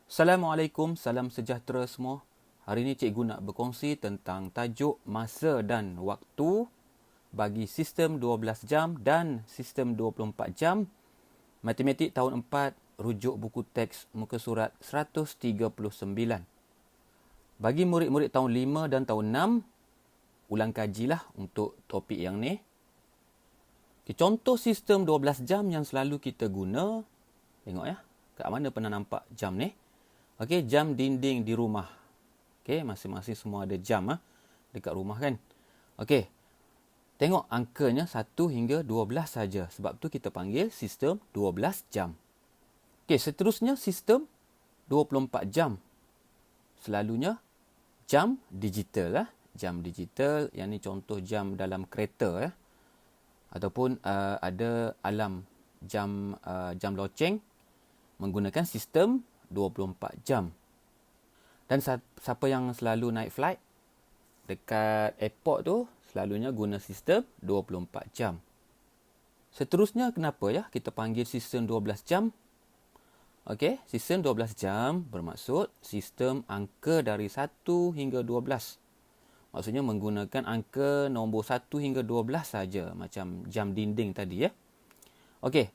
Assalamualaikum, salam sejahtera semua. Hari ini cikgu nak berkongsi tentang tajuk masa dan waktu bagi sistem 12 jam dan sistem 24 jam. Matematik tahun 4, rujuk buku teks muka surat 139. Bagi murid-murid tahun 5 dan tahun 6, ulang kajilah untuk topik yang ni. Contoh sistem 12 jam yang selalu kita guna. Tengok ya, kat mana pernah nampak jam ni? Okey, jam dinding di rumah. Okey, masing-masing semua ada jam dekat rumah kan. Okey. Tengok angkanya 1 hingga 12 saja. Sebab tu kita panggil sistem 12 jam. Okey, seterusnya sistem 24 jam. Selalunya jam digital Jam digital, yang ni contoh jam dalam kereta ataupun ada alam jam loceng menggunakan sistem 24 jam. Dan siapa yang selalu naik flight dekat airport tu selalunya guna sistem 24 jam. Seterusnya kenapa kita panggil sistem 12 jam? Okey, sistem 12 jam bermaksud sistem angka dari 1 hingga 12. Maksudnya menggunakan angka nombor 1 hingga 12 saja, macam jam dinding tadi Okey.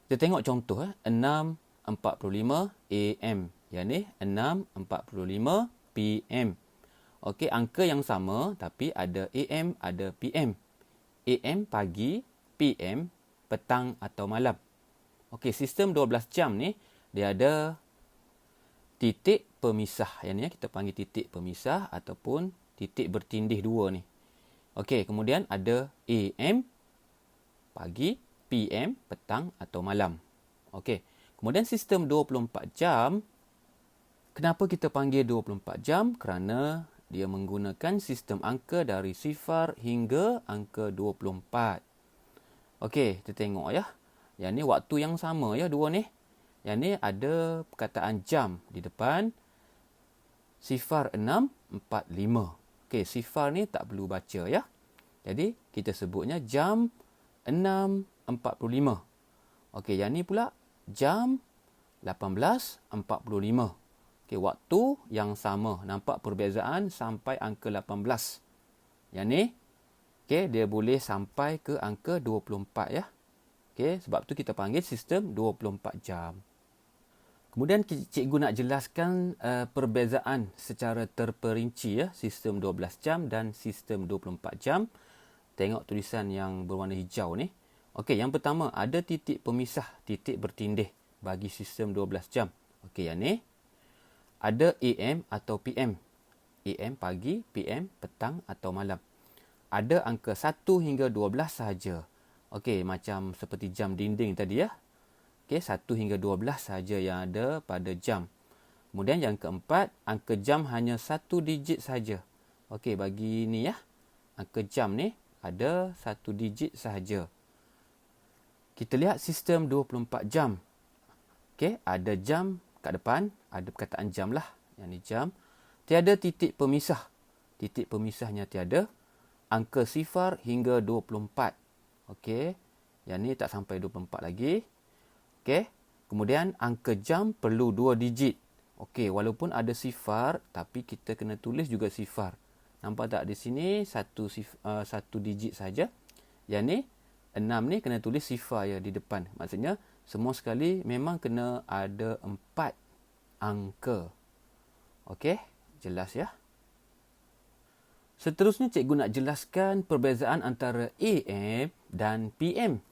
Kita tengok contoh 6.45 AM. Yang ni 6.45 PM. Okey, angka yang sama tapi ada AM, ada PM. AM pagi, PM petang atau malam. Okey, sistem 12 jam ni dia ada titik pemisah. Yang ni kita panggil titik pemisah ataupun titik bertindih dua ni. Okey, kemudian ada AM pagi, PM petang atau malam. Okey. Kemudian sistem 24 jam, kenapa kita panggil 24 jam? Kerana dia menggunakan sistem angka dari 0 hingga angka 24. Okey, kita tengok Yang ni waktu yang sama dua ni. Yang ni ada perkataan jam di depan. 06.45. Okey, 0 ni tak perlu baca Jadi, kita sebutnya jam 6.45. Okey, yang ni pula jam 18.45. Okey, waktu yang sama. Nampak perbezaan sampai angka 18. Yang ni, dia boleh sampai ke angka 24 Okey, sebab tu kita panggil sistem 24 jam. Kemudian cikgu nak jelaskan perbezaan secara terperinci sistem 12 jam dan sistem 24 jam. Tengok tulisan yang berwarna hijau ni. Okey, yang pertama ada titik pemisah, titik bertindih bagi sistem 12 jam. Okey, yang ni ada AM atau PM. AM pagi, PM petang atau malam. Ada angka 1 hingga 12 sahaja. Okey, macam seperti jam dinding tadi Okey, 1 hingga 12 saja yang ada pada jam. Kemudian yang keempat, angka jam hanya 1 digit saja. Okey, bagi ni angka jam ni ada 1 digit sahaja. Kita lihat sistem 24 jam. Okey, ada jam kat depan, ada perkataan jam Yang ni jam. Tiada titik pemisah. Titik pemisahnya tiada. Angka 0 hingga 24. Okey, yang ni tak sampai 24 lagi. Okey, kemudian angka jam perlu 2 digit. Okey, walaupun ada 0, tapi kita kena tulis juga 0. Nampak tak di sini satu digit saja. Yang ni 6 ni kena tulis 0 di depan. Maksudnya semua sekali memang kena ada 4 angka. Okey, jelas Seterusnya cikgu nak jelaskan perbezaan antara AM dan PM.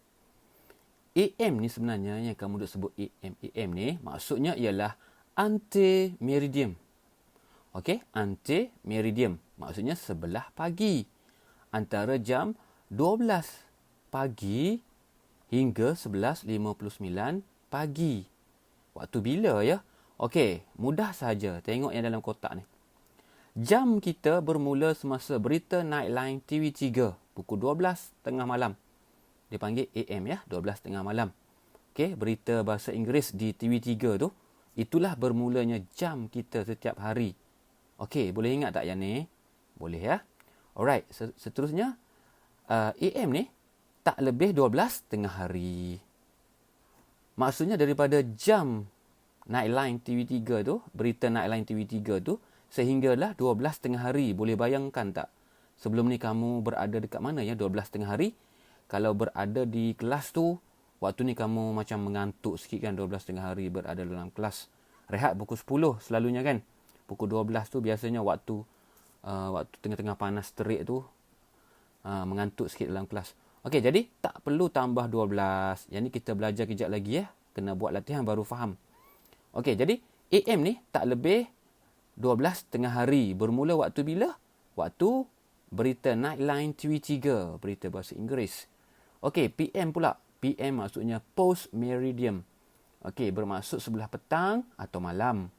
AM ni sebenarnya yang kamu duk sebut AM. AM ni maksudnya ialah ante-meridium. Okey, ante-meridium. Maksudnya sebelah pagi. Antara jam 12 pagi hingga 11.59 pagi. Waktu bila Okey, mudah saja. Tengok yang dalam kotak ni. Jam kita bermula semasa berita Nightline TV3 pukul 12 tengah malam. Dia panggil AM 12 tengah malam. Okey, berita bahasa Inggeris di TV3 tu, itulah bermulanya jam kita setiap hari. Okey, boleh ingat tak yang ni? Boleh Alright, seterusnya AM ni tak lebih 12 tengah hari. Maksudnya daripada jam Nightline TV3 tu, berita Nightline TV3 tu, sehinggalah 12 tengah hari. Boleh bayangkan tak? Sebelum ni kamu berada dekat mana ya 12 tengah hari? Kalau berada di kelas tu, waktu ni kamu macam mengantuk sikit kan, 12 tengah hari berada dalam kelas. Rehat pukul 10 selalunya kan. Pukul 12 tu biasanya waktu tengah-tengah panas terik tu, mengantuk sikit dalam kelas. Okey, jadi tak perlu tambah 12. Yang ni kita belajar kejap lagi ya. Kena buat latihan baru faham. Okey, jadi AM ni tak lebih 12 tengah hari. Bermula waktu bila? Waktu berita Nightline TV3, berita bahasa Inggeris. Okey, PM pula. PM maksudnya post meridian. Okey, bermaksud sebelah petang atau malam.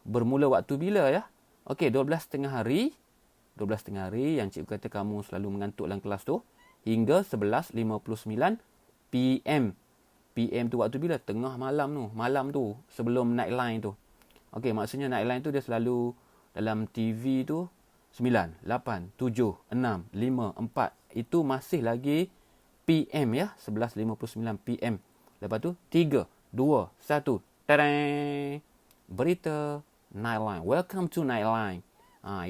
Bermula waktu bila ya? Okey, 12 tengah hari. 12 tengah hari yang cikgu kata kamu selalu mengantuk dalam kelas tu. Hingga 11.59 PM. PM tu waktu bila? Tengah malam tu. Sebelum Nightline tu. Okey, maksudnya Nightline tu dia selalu dalam TV tu 9, 8, 7, 6, 5, 4. Itu masih lagi PM ya. 11.59 PM. Lepas tu 3, 2, 1. Tadang! Berita Nightline. Welcome to Nightline.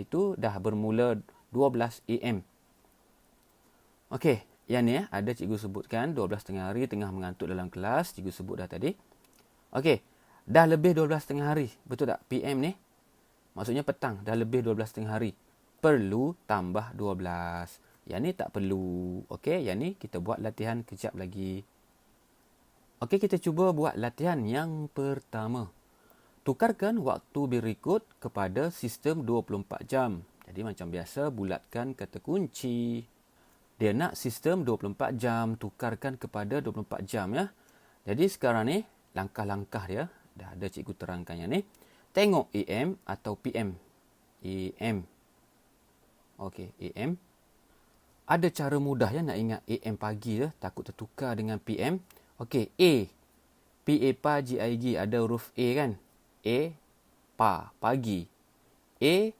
Itu dah bermula 12 AM. Okey, yang ni ada cikgu sebutkan 12 tengah hari tengah mengantuk dalam kelas. Cikgu sebut dah tadi. Okey, dah lebih 12 tengah hari. Betul tak? PM ni maksudnya petang. Dah lebih 12 tengah hari. Perlu tambah 12. Yang ni tak perlu. Okey, yang ni kita buat latihan kejap lagi. Okey, kita cuba buat latihan yang pertama. Tukarkan waktu berikut kepada sistem 24 jam. Jadi macam biasa, bulatkan kata kunci. Dia nak sistem 24 jam, tukarkan kepada 24 jam ya. Jadi sekarang ni, langkah-langkah dia, dah ada cikgu terangkan yang ni. Tengok AM atau PM. AM. Okey, AM. Ada cara mudah ya nak ingat AM pagi ya, takut tertukar dengan PM. Okey, A. PA pa GIG, ada huruf A kan? A, pa, pagi. A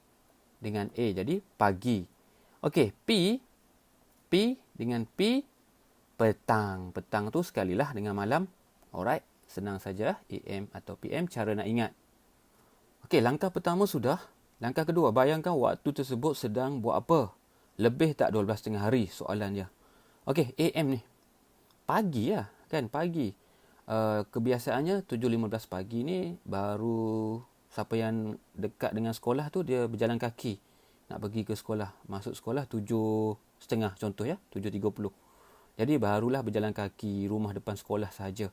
dengan A, jadi pagi. Okey, P dengan P, petang. Petang tu sekalilah dengan malam. Alright, senang saja AM atau PM cara nak ingat. Okey, langkah pertama sudah. Langkah kedua, bayangkan waktu tersebut sedang buat apa? Lebih tak 12 tengah hari soalan dia. Okey, AM ni. Pagi lah, kan? Pagi. Kebiasaannya 7.15 pagi ni baru siapa yang dekat dengan sekolah tu dia berjalan kaki nak pergi ke sekolah. Masuk sekolah 7.30 contoh ya, 7.30. Jadi barulah berjalan kaki rumah depan sekolah saja.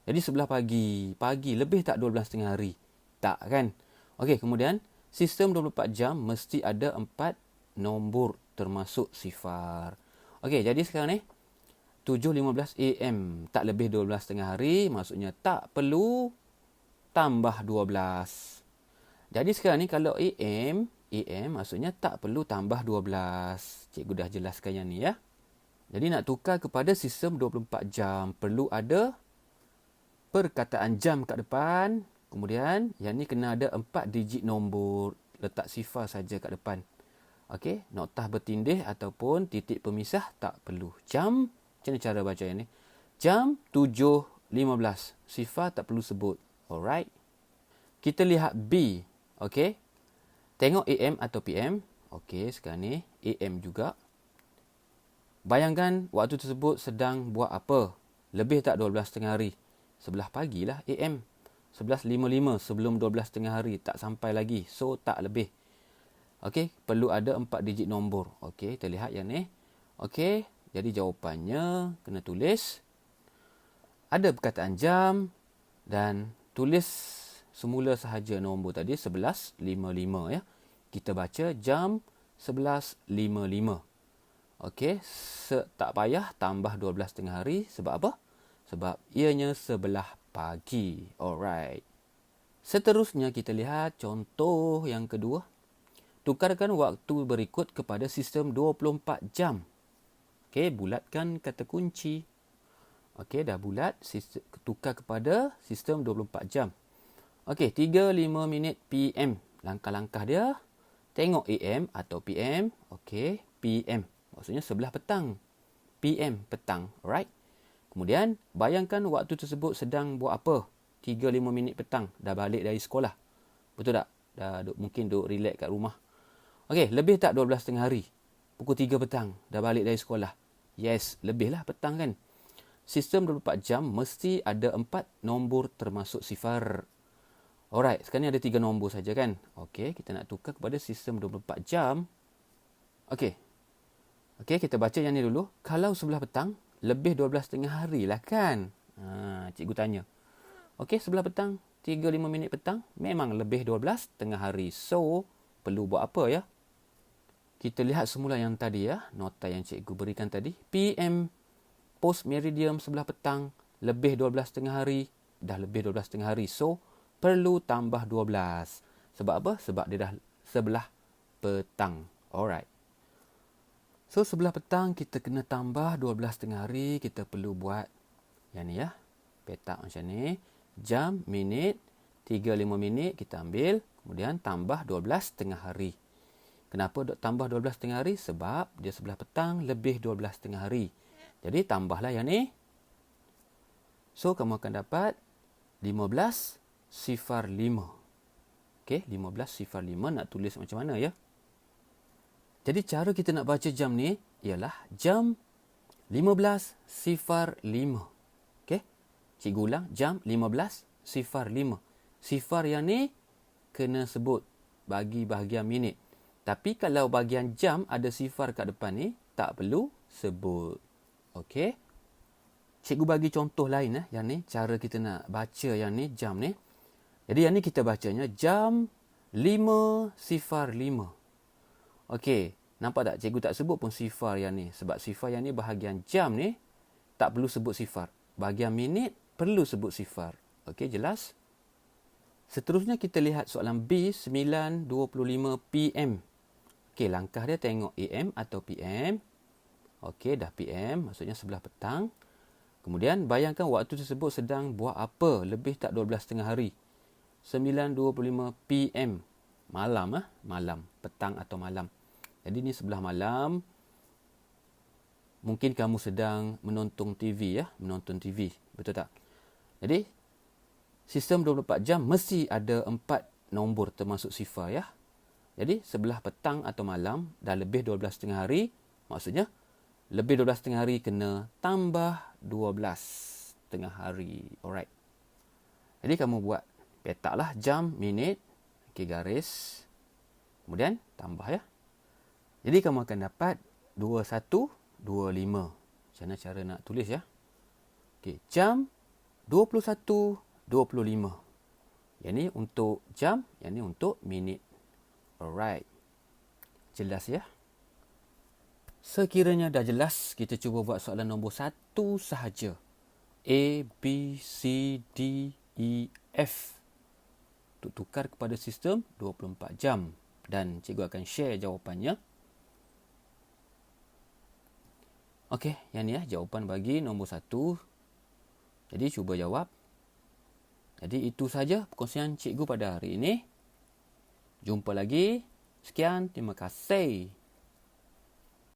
Jadi sebelah pagi. Pagi lebih tak 12 tengah hari? Tak kan? Okey, kemudian sistem 24 jam mesti ada 4 nombor termasuk sifar. Okey, jadi sekarang ni 7.15 AM, tak lebih 12 tengah hari, maksudnya tak perlu tambah 12. Jadi sekarang ni kalau AM maksudnya tak perlu tambah 12. Cikgu dah jelaskan yang ni ya. Jadi nak tukar kepada sistem 24 jam, perlu ada perkataan jam kat depan. Kemudian yang ni kena ada 4 digit nombor, letak sifar saja kat depan. Okey, noktah bertindih ataupun titik pemisah tak perlu. Jam, macam mana cara baca yang ni? Jam 7.15. Sifar tak perlu sebut. Alright. Kita lihat B. Okey. Tengok AM atau PM. Okey, sekarang ni AM juga. Bayangkan waktu tersebut sedang buat apa? Lebih tak 12 tengah hari? Sebelah pagi lah AM. 11.55 sebelum 12 tengah hari. Tak sampai lagi. So, tak lebih. Okey, perlu ada 4 digit nombor. Okey, kita lihat yang ni. Okey, jadi jawapannya kena tulis. Ada perkataan jam dan tulis semula sahaja nombor tadi 11.55 ya. Kita baca jam 11.55. Okey, tak payah tambah 12 tengah hari. Sebab apa? Sebab ianya sebelah pagi. Alright. Seterusnya kita lihat contoh yang kedua. Tukarkan waktu berikut kepada sistem 24 jam. Okey, bulatkan kata kunci. Okey, dah bulat. Tukar kepada sistem 24 jam. Okey, 3.5 minit PM. Langkah-langkah dia. Tengok AM atau PM. Okey, PM. Maksudnya sebelah petang. PM, petang. Alright. Kemudian, bayangkan waktu tersebut sedang buat apa? 3.05 minit petang. Dah balik dari sekolah. Betul tak? Mungkin duk relax kat rumah. Okey, lebih tak 12.30 hari? Pukul 3 petang. Dah balik dari sekolah. Yes, lebih lah petang kan. Sistem 24 jam mesti ada 4 nombor termasuk sifar. Alright, sekarang ni ada 3 nombor saja kan. Okey, kita nak tukar kepada sistem 24 jam. Okey, kita baca yang ni dulu. Kalau sebelah petang, lebih 12.30 hari lah kan. Cikgu tanya. Okey, sebelah petang, 3.05 minit petang, memang lebih 12.30 hari. So, perlu buat apa ya? Kita lihat semula yang tadi ya, nota yang cikgu berikan tadi. PM post meridium sebelah petang, lebih 12.30 hari, dah lebih 12.30 hari. So, perlu tambah 12. Sebab apa? Sebab dia dah sebelah petang. Alright. So, sebelah petang kita kena tambah 12.30 hari. Kita perlu buat yang ni ya. Petak macam ni. Jam, minit, 3.5 minit kita ambil. Kemudian tambah 12.30 hari. Kenapa tambah 12.30 hari? Sebab dia sebelah petang lebih 12.30 hari. Jadi, tambahlah yang ni. So, kamu akan dapat 15/5. Okey, 15/5 nak tulis macam mana ya? Jadi, cara kita nak baca jam ni ialah jam 15/5. Okey, cikgu ulang, jam 15/5. Sifar yang ni kena sebut bagi bahagian minit. Tapi kalau bahagian jam ada sifar kat depan ni, tak perlu sebut. Okey. Cikgu bagi contoh lain yang ni, cara kita nak baca yang ni, jam ni. Jadi yang ni kita bacanya jam 5/5. Okey, nampak tak cikgu tak sebut pun sifar yang ni. Sebab sifar yang ni bahagian jam ni, tak perlu sebut sifar. Bahagian minit, perlu sebut sifar. Okey, jelas? Seterusnya kita lihat soalan B, 9:25 PM. Okey, langkah dia tengok AM atau PM. Okey, dah PM, maksudnya sebelah petang. Kemudian, bayangkan waktu tersebut sedang buat apa? Lebih tak 12.30 hari? 9:25 PM. Malam, malam. Petang atau malam. Jadi, ni sebelah malam. Mungkin kamu sedang menonton TV, ya? Menonton TV. Betul tak? Jadi, sistem 24 jam mesti ada 4 nombor termasuk sifar, ya? Jadi, sebelah petang atau malam, dah lebih 12.30 hari. Maksudnya, lebih 12.30 hari kena tambah 12.30 hari. Alright. Jadi, kamu buat petak lah jam, minit. Okey, garis. Kemudian, tambah ya. Jadi, kamu akan dapat 21:25. Macam mana cara nak tulis ya? Okey, jam 21:25. Yang ni untuk jam, yang ni untuk minit. Alright. Jelas ya? Sekiranya dah jelas, kita cuba buat soalan nombor 1 sahaja. A, B, C, D, E, F. Untuk tukar kepada sistem 24 jam. Dan cikgu akan share jawapannya. Okey, yang ni ya, jawapan bagi nombor 1. Jadi, cuba jawab. Jadi, itu saja perkongsian cikgu pada hari ini. Jumpa lagi. Sekian, terima kasih.